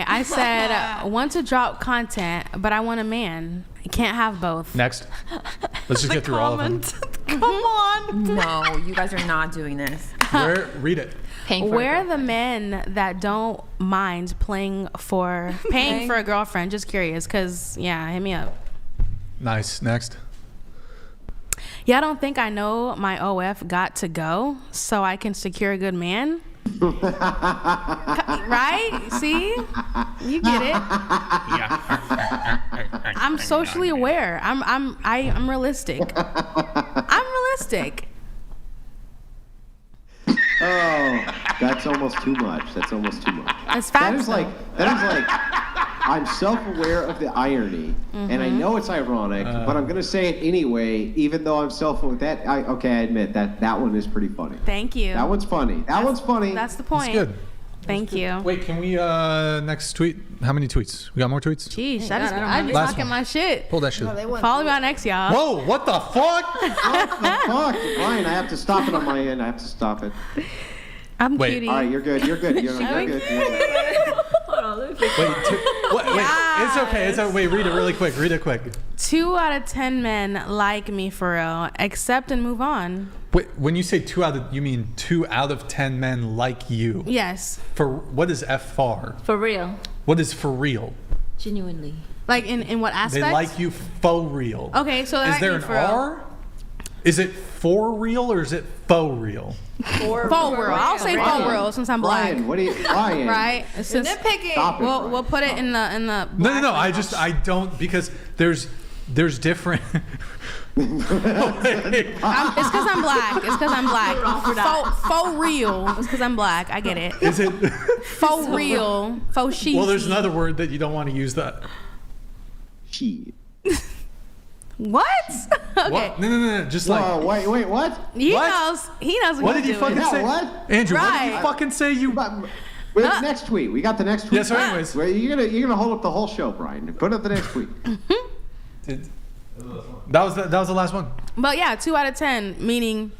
I said, want to drop content, but I want a man. I can't have both. Next. Let's just get through all of them. Come on. No, you guys are not doing this. Read it. Where are the men that don't mind paying for a girlfriend? Just curious, because, yeah, hit me up. Nice. Next. Yeah, I don't think I know my OF got to go, so I can secure a good man. Right? See? You get it. I'm socially aware. I'm realistic. I'm realistic. Oh, that's almost too much. That's almost too much. It's facts. That is like I'm self-aware of the irony, and I know it's ironic, but I'm going to say it anyway, even though I'm self-aware. I admit that one is pretty funny. Thank you. That one's funny. One's funny. That's the point. That's good. Thank you. Wait, can we next tweet? How many tweets? We got more tweets? Jeez, I just talking my shit. Pull that shit. Follow me on X, y'all. Whoa, what the fuck? What the fuck? Ryan, I have to stop it on my end. I have to stop it. I'm Wait. cutie. All right, you're good. You're good. You're good. Hold on, let me fix Wait, it's okay. Wait, read it really quick. 2 out of 10 men like me for real. Accept and move on. Wait, when you say you mean 2 out of 10 men like you? Yes. For what is F for? For real. What is for real? Genuinely. Like in what aspect? They like you for real. Okay, so is there an R? Is it for real or is it faux real? For real. I'll say for real since I'm black. Ryan? Right? Since nitpicking. Stop it, We'll put it in the No. black I don't because there's different. it's because I'm black. Faux real. It's because I'm black. I get it. Is it faux real? Faux she. Well, there's another word that you don't want to use that. She. What? Okay. What? No. Just like. Wait, what? He What? knows. He knows What what did you he's fucking doing. say? What? Andrew, what did Right. you fucking say? You. We have the next tweet. We got the next tweet. Yeah, so anyways. Well, you're gonna hold up the whole show, Brian. Put up the next tweet. That was the last one. But yeah, 2 out of 10, meaning,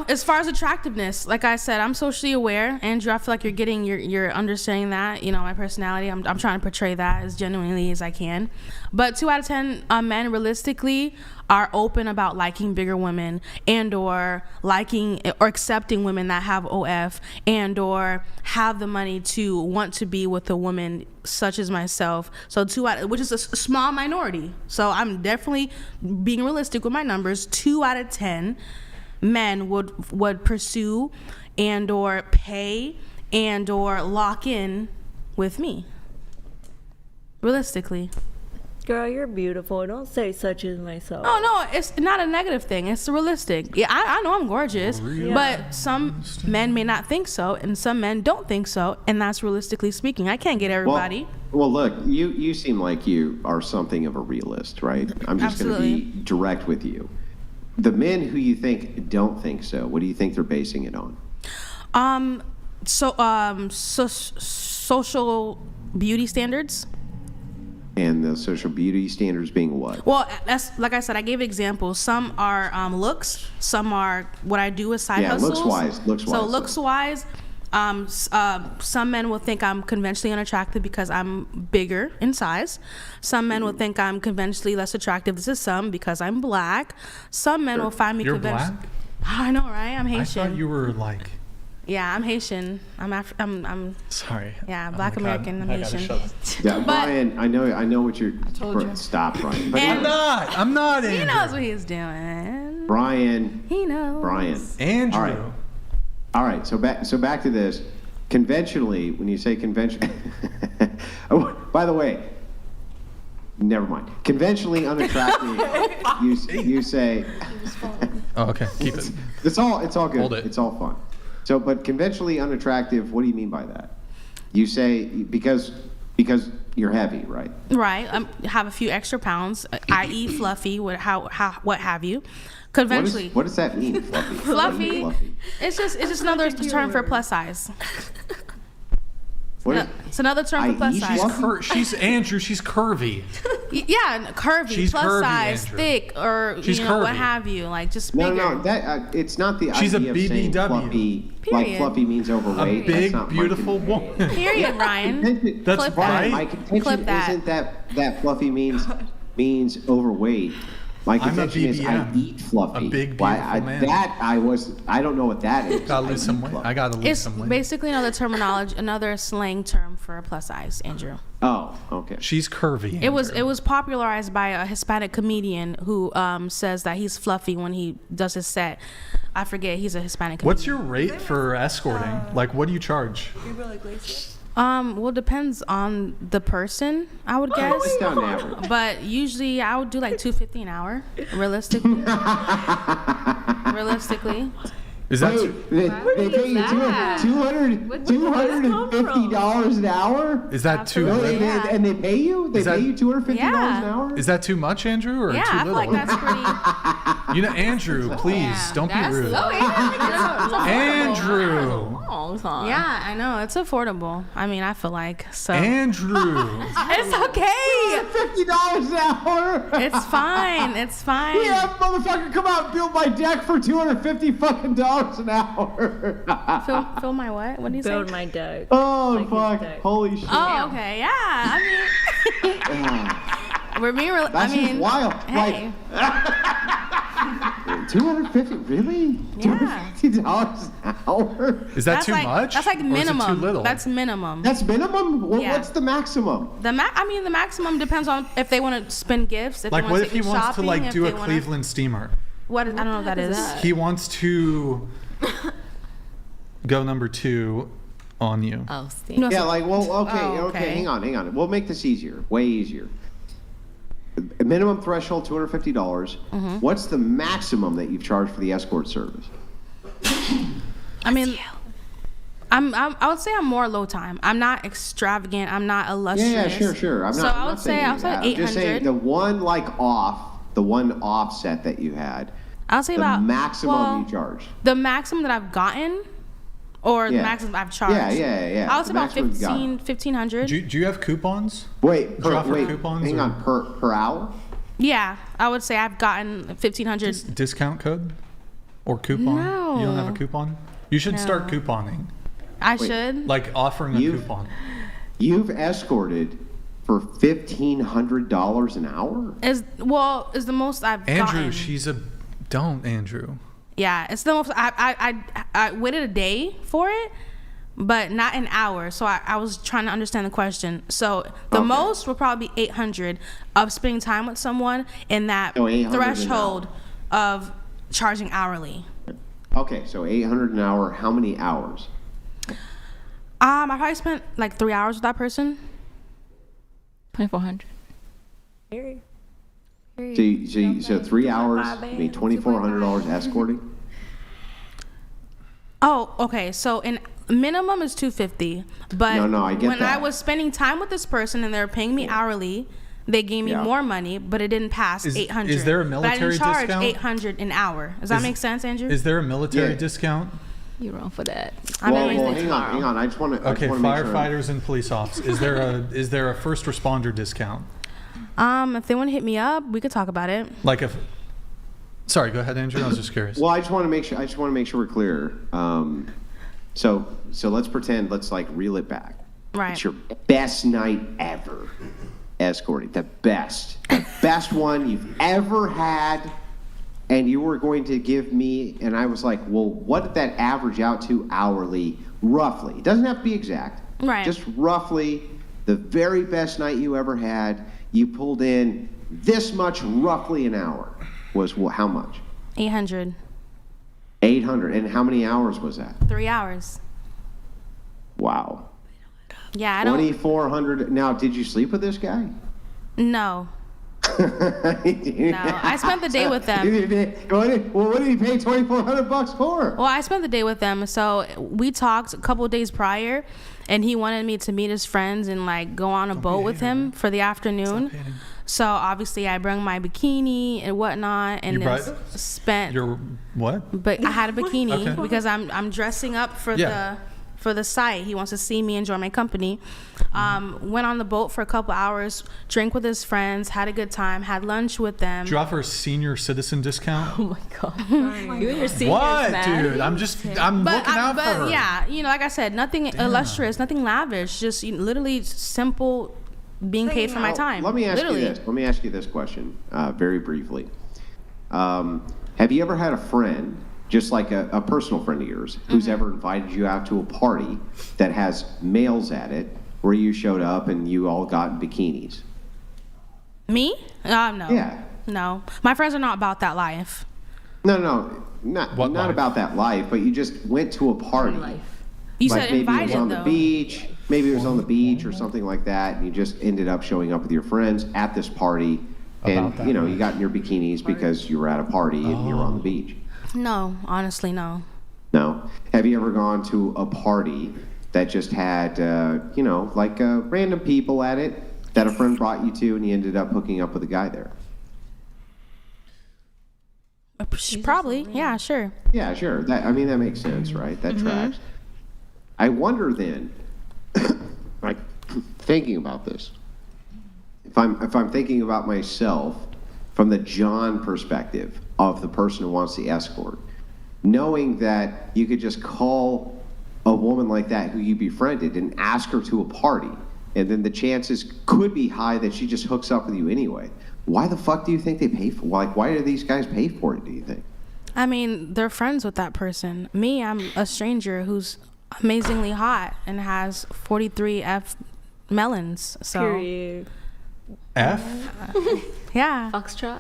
as far as attractiveness, like I said, I'm socially aware. Andrew, I feel like you're understanding that, my personality. I'm trying to portray that as genuinely as I can. But 2 out of 10 men realistically are open about liking bigger women and or liking or accepting women that have OF and or have the money to want to be with a woman such as myself. So which is a small minority. So I'm definitely being realistic with my numbers. 2 out of 10 men would pursue and or pay and or lock in with me. Realistically. Girl, you're beautiful. Don't say such as myself. Oh no, it's not a negative thing. It's realistic. Yeah, I know I'm gorgeous, but some men may not think so, and some men don't think so, and that's realistically speaking. I can't get everybody. Well, look, you seem like you are something of a realist, right? I'm just going to be direct with you. The men who you think don't think so, what do you think they're basing it on? Social beauty standards. And the social beauty standards being what? Well, that's like I said, I gave examples. Some are looks. Some are what I do with side hustles. Looks-wise. So looks-wise, some men will think I'm conventionally unattractive because I'm bigger in size. Some men will think I'm conventionally less attractive. This is some because I'm black. Some men will find me conventional. Black? I know, right? I'm Haitian. I thought you were like. Yeah, I'm Haitian. I'm Sorry. Yeah, Black American. I'm Haitian. Yeah, Brian, I know what you're. I told you. Stop, Brian. I'm not. He Andrew. knows what he's doing. Brian. He knows. Brian. Andrew. All right. So back to this. Conventionally, when you say convention. Oh, by the way, never mind. Conventionally unattractive. you say. Oh, okay. Keep it. It's all good. Hold it. It's all fun. So, but conventionally unattractive, what do you mean by that? You say because you're heavy, right? Right. Have a few extra pounds, i.e. fluffy, what have you. Conventionally. What does that mean, fluffy? Fluffy. It's just another term for plus size. What is, it's another term for plus size. She's Andrew. She's curvy. Yeah, curvy, She's plus curvy, size, Andrew. thick, or She's you know what curvy. have you. Like just No, bigger. no, that it's not the She's a idea of saying BBW. fluffy. Period. Like fluffy means A overweight. big, That's not my beautiful contention. woman. Period, Ryan. Contention- That's Brian, my right. contention Clip that. isn't that fluffy means overweight. My I'm a contention is I BBM. eat fluffy. A big, Why, beautiful man. I don't know what that is. Gotta lose some eat weight. fluffy. I gotta lose It's some weight. basically another terminology, another slang term for plus size, Andrew. Oh, okay. She's curvy. It was Andrew. popularized by a Hispanic comedian who says that he's fluffy when he does his set. I forget, he's a Hispanic comedian. What's your rate for escorting? Like, what do you charge? Well, it depends on the person, I would guess. It's down average. But usually I would do like $250 an hour, realistically. Realistically. Is that Wait, they pay you that? $250 an hour? is that too No, Absolutely. little? Yeah. and they pay you? They Is that- pay you $250 an Yeah. hour? Is that too much, Andrew, or Yeah, too I feel little? like that's pretty. You know, Andrew, please don't be That's rude. so Andrew, long time. Yeah, I know. It's affordable. I mean, I feel like. So. Andrew. It's okay. $50 an hour? It's fine. It's fine. Yeah, motherfucker, come out and build my deck for $250 fucking dollars an hour. Fill my what? What do you Build say? my deck. Oh, Like his fuck. deck. Holy shit. Oh, okay. Yeah. I mean, we're being real. That's I mean, just wild. hey. Like, 250 really? Yeah. $250 an hour? Is that That's too like much? that's like Or is it minimum. too little? That's minimum. That's minimum? Yeah. What's the maximum? The maximum depends on if they want to spend gifts. If like, they what want if to he take wants shopping, to like if do a they wanna- Cleveland steamer? What? I don't know what that is. that? He wants to go number 2 on you. Oh, Steve. No, Yeah, so- like, well, okay, Oh, okay, okay. hang on. We'll make this easier, way easier. A minimum threshold, $250. Mm-hmm. What's the maximum that you've charged for the escort service? I mean, I would say I'm more low time. I'm not extravagant. I'm not illustrious. Yeah, sure. I'm So not, I I'm would not say saying I any would of say that. I'm just saying 800. the one offset that you had, I'll say the about maximum you charged. The maximum that I've gotten, or the Yeah. maximum I've charged. Yeah. I would say The about maximum you got. 1,500. Do you have coupons? Wait, Do you offer coupons hang or- on, per hour? Yeah, I would say I've gotten 1,500. Discount code or coupon? No. You don't have a coupon? You should start No. couponing, I should. like offering a You've- coupon. You've escorted for $1,500 an hour? Is the most I've Andrew, gotten. don't, Andrew. Yeah, it's the most. I waited a day for it, but not an hour. So I was trying to understand the question. So the Okay. most would probably be 800 of spending time with someone in that Oh, 800 an threshold of charging hourly. Okay, so 800 an hour, how many hours? I probably spent like 3 hours with that person. 2,400. So 3 hours, I mean $2,400 escorting? Oh, okay. So in minimum is 250, but No, I get when that. I was spending time with this person and they were paying me hourly, they gave me Yeah. more money, but it didn't pass Is 800. there a But I military didn't charge discount? 800 an hour. Does that Is- make sense, Andrew? Is there a military Yeah. discount? You're wrong for that. I'm Well, amazing hang on. I just want to. Okay, make sure. firefighters and police officers. Is there a first responder discount? If they want to hit me up, we could talk about it. Like if. Sorry, go ahead, Andrew. I was just curious. Well, I just want to make sure. We're clear. So let's pretend. Let's like reel it back. Right. It's your best night ever escorting. The best one you've ever had. And you were going to give me, and I was like, well, what did that average out to hourly, roughly? It doesn't have to be exact. Right. Just roughly, the very best night you ever had, you pulled in this much roughly an hour. Was how much? 800. 800. And how many hours was that? 3 hours. Wow. Yeah, I don't. 2,400. Now, did you sleep with this guy? No. No, I spent the day with them. What did he pay $2,400 for? Well, I spent the day with them, so we talked a couple of days prior, and he wanted me to meet his friends and like go on a boat with him for the afternoon. hating. So obviously, I brought my bikini and whatnot, and You then brought spent. Your what? But I had a bikini Okay. because I'm dressing up for Yeah. for the site. He wants to see me, enjoy my company. Went on the boat for a couple hours, drank with his friends, had a good time, had lunch with them. Did you offer a senior citizen discount? Oh my god. You and your seniors, What, man. dude? I'm looking out for her. Yeah, like I said, nothing illustrious, nothing lavish, just literally simple being paid for my time. Let me ask you this. Let me ask you this question very briefly. Have you ever had a friend, just like a personal friend of yours, who's ever invited you out to a party that has males at it, where you showed up and you all got in bikinis? Me? No. Yeah. No. My friends are not about that life. No, not life? about that life, but you just went to a party. You Like said maybe invited, it was on though. the beach, maybe it was on the beach or something like that, and you just ended up showing up with your friends at this party, and About that you life. got in your bikinis because you were at a party and you were on the beach. No, honestly, no. No. Have you ever gone to a party that just had, like random people at it that a friend brought you to, and you ended up hooking up with a guy there? Probably, yeah, sure. Yeah, sure. That makes sense, right? That tracks. I wonder then, like thinking about this, if I'm thinking about myself from the John perspective of the person who wants the escort, knowing that you could just call a woman like that who you befriended and ask her to a party, and then the chances could be high that she just hooks up with you anyway. Why the fuck do you think they pay for? Like, why do these guys pay for it? Do you think? I mean, they're friends with that person. Me, I'm a stranger who's amazingly hot and has 43 F melons. So Period. F? yeah. Foxtrot.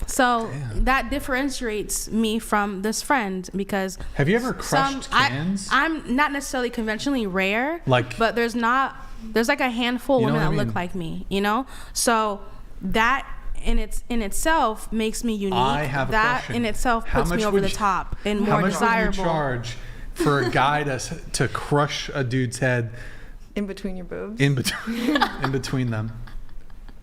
So that differentiates me from this friend because Have you ever crushed cans? I'm not necessarily conventionally rare, Like- but there's like a handful of You know women what that I look mean? like me, So that in itself makes me unique. I have a that question. in itself How puts me much over would the you- top and How more much desirable. would you charge for a guy to crush a dude's head In between your boobs? in between them?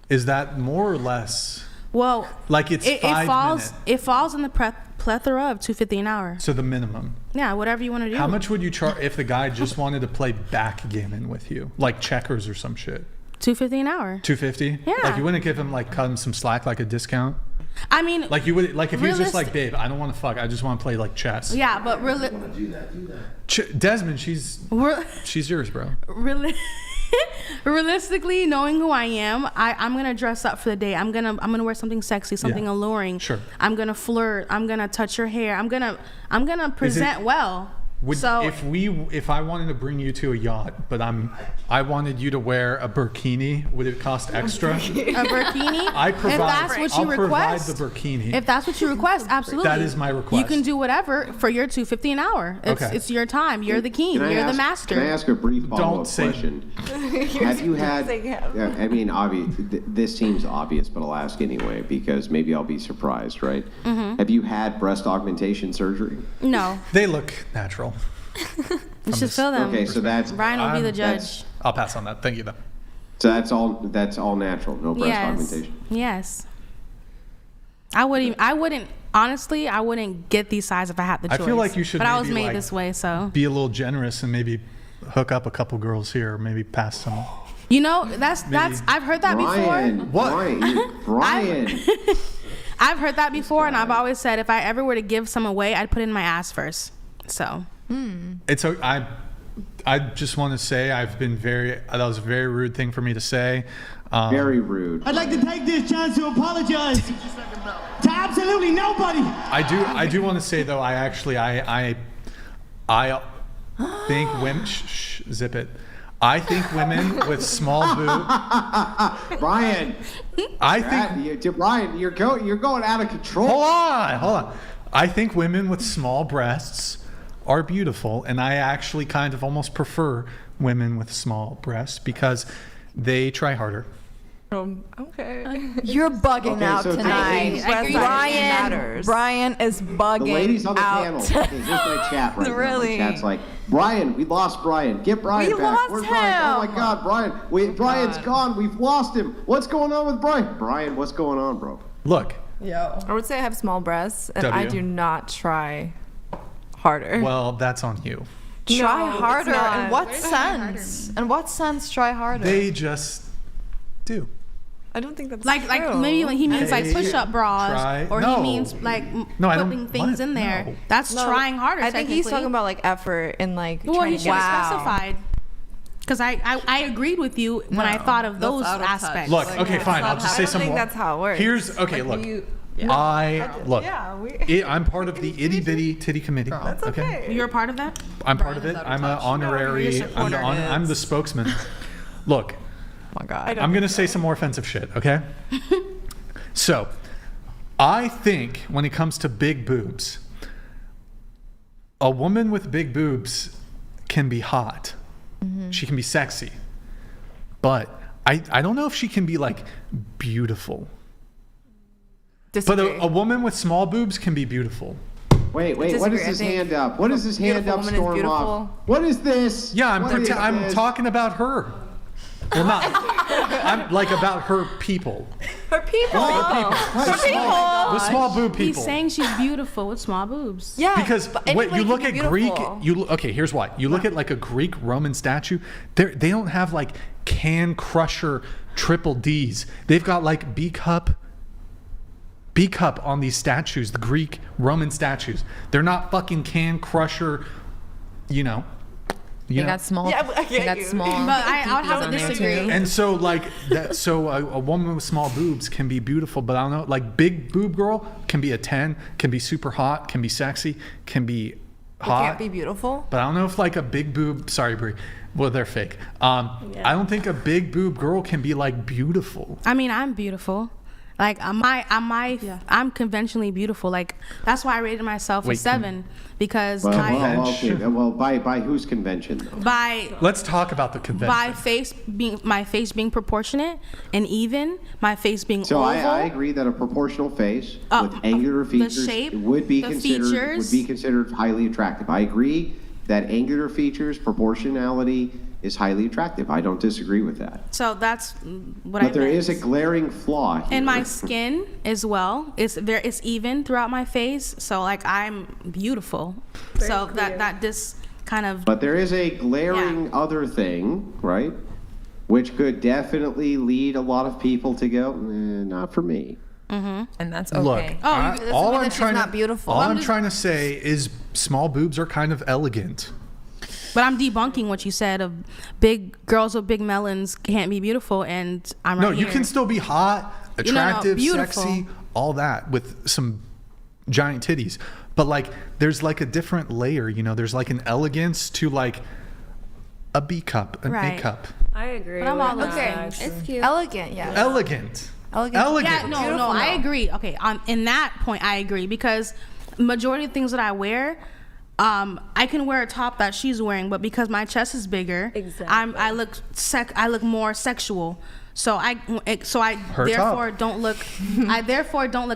Is that more or less? Well, Like it's it 5 falls minutes. it falls in the plethora of $250 an hour. So the minimum. Yeah, whatever you want to do. How much would you charge if the guy just wanted to play backgammon with you, like checkers or some shit? $250 an hour. $250? Yeah. Like you wouldn't give him cut him some slack, like a discount. I mean, Like you would, like if he was just like, Realistic- babe, I don't want to fuck, I just want to play like chess. yeah, but really, Desmond, she's yours, bro. really. Realistically, knowing who I am, I'm gonna dress up for the day. I'm gonna wear something sexy, something Yeah. alluring. Sure. I'm gonna flirt. I'm gonna touch your hair. I'm gonna present well. If I wanted to bring you to a yacht, but I wanted you to wear a burkini, would it cost extra? a burkini. I provide. If that's what you I'll provide request. the burkini. If that's what you request, absolutely. That is my request. You can do whatever for your $250 an hour. Okay. It's your time. You're the king. You're the master. Can I ask a brief follow-up Don't say- question? Have you had? Yeah, I mean, this seems obvious, but I'll ask anyway because maybe I'll be surprised, right? Mm-hmm. Have you had breast augmentation surgery? No, They look natural. you should feel them. Okay, so that's Ryan will be the that's- judge. I'll pass on that. Thank you, though. So that's all natural, no breast Yes. augmentation. Yes. I wouldn't honestly, I wouldn't get these size if I had the I choice. feel like you should But I was maybe, made like, this way, so. Be a little generous and maybe hook up a couple girls here, or maybe pass some. You know, that's I've heard that Brian, before. What? Brian. I've heard that before, and I've always said if I ever were to give some away, I'd put it in my ass first. So. It's I just want to say that was a very rude thing for me to say. Very rude. I'd like to take this chance to apologize to absolutely nobody. I do want to say though, I think women zip it. I think women with small boobs. Brian. I think Brian, you're going out of control. hold on. I think women with small breasts are beautiful, and I actually kind of almost prefer women with small breasts because they try harder. Okay. You're bugging Okay, out so tonight. I agree. Brian is bugging The ladies on the out. panel. Okay, here's my chat right Really? now. My chat's like, Brian, we lost Brian. Get Brian We back. lost Where's Brian? Oh my him. God, Brian. Brian's gone. We've lost him. What's going on with Brian? Brian, what's going on, bro? Look, I would say I have small breasts, and I W. do not try harder. well, that's on you. Try No, harder. it's not. In what Where's try sense? In what sense try harder? They just do. I don't think that's Like true. maybe when he means like Hey, push-up bras, try- or no. he means like No, I don't- putting things what? in there. No. That's No, trying harder. I think he's technically. talking about like effort and like Well, trying you to should get. have Wow. specified. Because I agreed with you when I thought of those out of touch. aspects. Look, okay, fine. I'll just say I don't some think more. that's how it works. Here's okay. Look, you- I'm part of the itty bitty titty committee. That's okay. You're a part of that? I'm part of it. is out of I'm an touch. honorary. you're a supporter. I'm the spokesman. Look, Oh my God. I'm gonna say some more offensive shit. Okay. So, I think when it comes to big boobs, a woman with big boobs can be hot. She can be sexy, but I don't know if she can be like beautiful. But Disagree. a woman with small boobs can be beautiful. Wait, what Disagree, is I this think hand up? What is this hand beautiful up woman is storm off? beautiful. What is this? Yeah, What is I'm this? talking about her. Well, not. I'm like about her people. For people. With small boob people. He's saying she's beautiful with small boobs. Yeah. Because but wait, anybody you look can at be Greek. beautiful. Okay, here's why. You look at like a Greek Roman statue. They don't have like can crusher triple D's. They've got like B cup on these statues. The Greek Roman statues. They're not fucking can crusher. You know. They got small. Yeah, but I They get got you. small. But I would have to on there, disagree. too. And so like that. So a woman with small boobs can be beautiful, but I don't know. Like big boob girl can be a 10, can be super hot, can be sexy, can be hot. Can't be beautiful. But I don't know if like a big boob. Sorry, Brie. Well, they're fake. I don't think a big boob girl can be like beautiful. I mean, I'm beautiful. Like I'm conventionally beautiful. Like that's why I rated myself a Wait, 7 because Well, by whose convention though? by Let's talk about the convention. my face being proportionate and even, my face being So oval. I agree that a proportional face Oh, with angular the features shape, would be the considered features. highly attractive. I agree that angular features, proportionality is highly attractive. I don't disagree with that. So that's what I But there meant. is a glaring flaw here. And my skin as well. It's even throughout my face. So like I'm beautiful. So that this kind of But there is a glaring other thing, right? Which could definitely lead a lot of people to go, not for me. And that's okay. Look, Oh, I- doesn't all mean I'm that she's trying not to beautiful. all I'm I'm just- trying to say is small boobs are kind of elegant. But I'm debunking what you said of big girls with big melons can't be beautiful, and I'm right No, you here. can still be hot, attractive, beautiful. sexy, all that with some giant titties. But like, there's like a different layer. You know, there's like an elegance to like a B cup, an Right. A cup. I agree. But I'm with all that, okay. actually. It's cute. Elegant, yeah. Elegant. Elegant. Elegant. Yeah, no, Beautiful, I no. agree. Okay, in that point, I agree because majority of things that I wear, I can wear a top that she's wearing, but because my chest is bigger, Exactly. I look more sexual. So I therefore top. don't look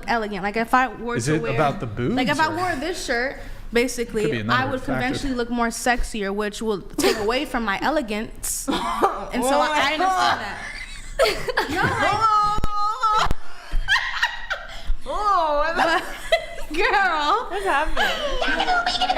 elegant. Like if I were Is to it wear about the boobs, like if I or- wore this shirt, Could be basically another I would factor. conventionally look more sexier, which will take away from my elegance. And so I understand that. Girl. What's happening?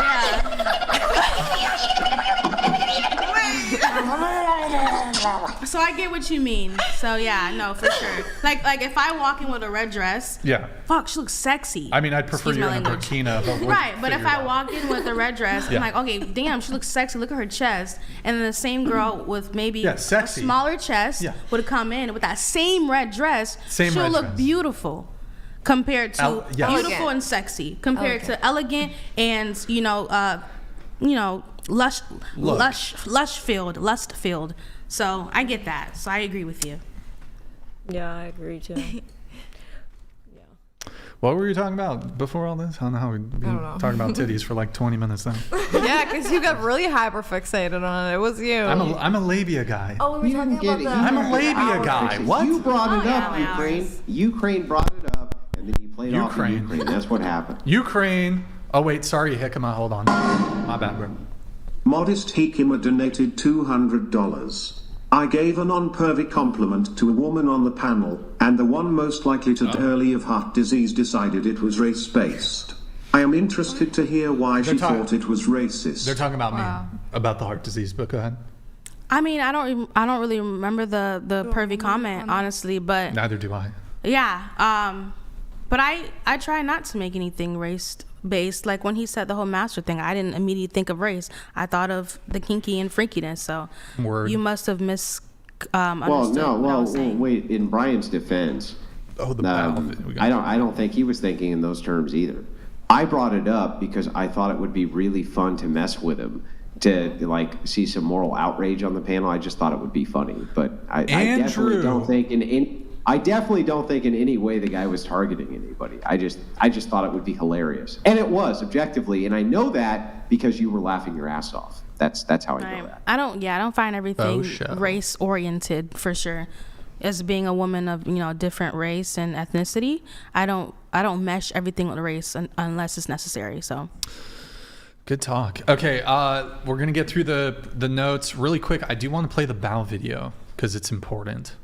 So I get what you mean. So yeah, no, for sure. Like if I walk in with a red dress, Yeah. fuck, she looks sexy. I mean, I'd prefer Excuse you my in a language. burkina, but we'll Right, but if figure it I out. walk in with a red dress, Yeah. I'm like, okay, damn, she looks sexy. Look at her chest. And then the same girl with maybe Yeah, sexy. a smaller chest Yeah. would come in with that same red dress. Same she'll red look dress. beautiful compared to yes. beautiful Elegant. and sexy compared to elegant and lust filled. So I get that. So I agree with you. Yeah, I agree too. What were you talking about before all this? I don't know how we've been talking about titties for like 20 minutes now. Yeah, because you got really hyper fixated on it. It was you. I'm a labia guy. Oh, we were talking about the... I'm a labia guy. What? You brought it Oh, up, yeah, Ukraine. Ukraine brought it up, and then you played off of Ukraine. Ukraine. That's what happened. Ukraine. Oh wait, sorry, Hickama. Hold on. My bad, bro. Modest Hikima donated $200. I gave a non-pervy compliment to a woman on the panel, and the one most likely to die early of heart disease decided it was race-based. I am interested to hear why she talking- thought it was racist. They're talking about me, about the heart disease, but go ahead. I mean, I don't really remember the pervy comment, honestly, but Neither do I. yeah. But I try not to make anything race based. Like when he said the whole master thing, I didn't immediately think of race. I thought of the kinky and freakiness. So Word. you must have Well, understood no, what I was saying. wait. In Brian's defense, Oh, the valve. We got I don't think he was thinking in those terms either. I brought it up because I thought it would be really fun to mess with him, to like see some moral outrage on the panel. I just thought it would be funny, but I definitely don't think I definitely don't think in any way the guy was targeting anybody. I just thought it would be hilarious, and it was objectively, and I know that because you were laughing your ass off. That's how I know that. I don't find everything show. race oriented for sure. As being a woman of different race and ethnicity, I don't mesh everything with race unless it's necessary. So Good talk. Okay, we're gonna get through the notes really quick. I do want to play the bow video because it's important.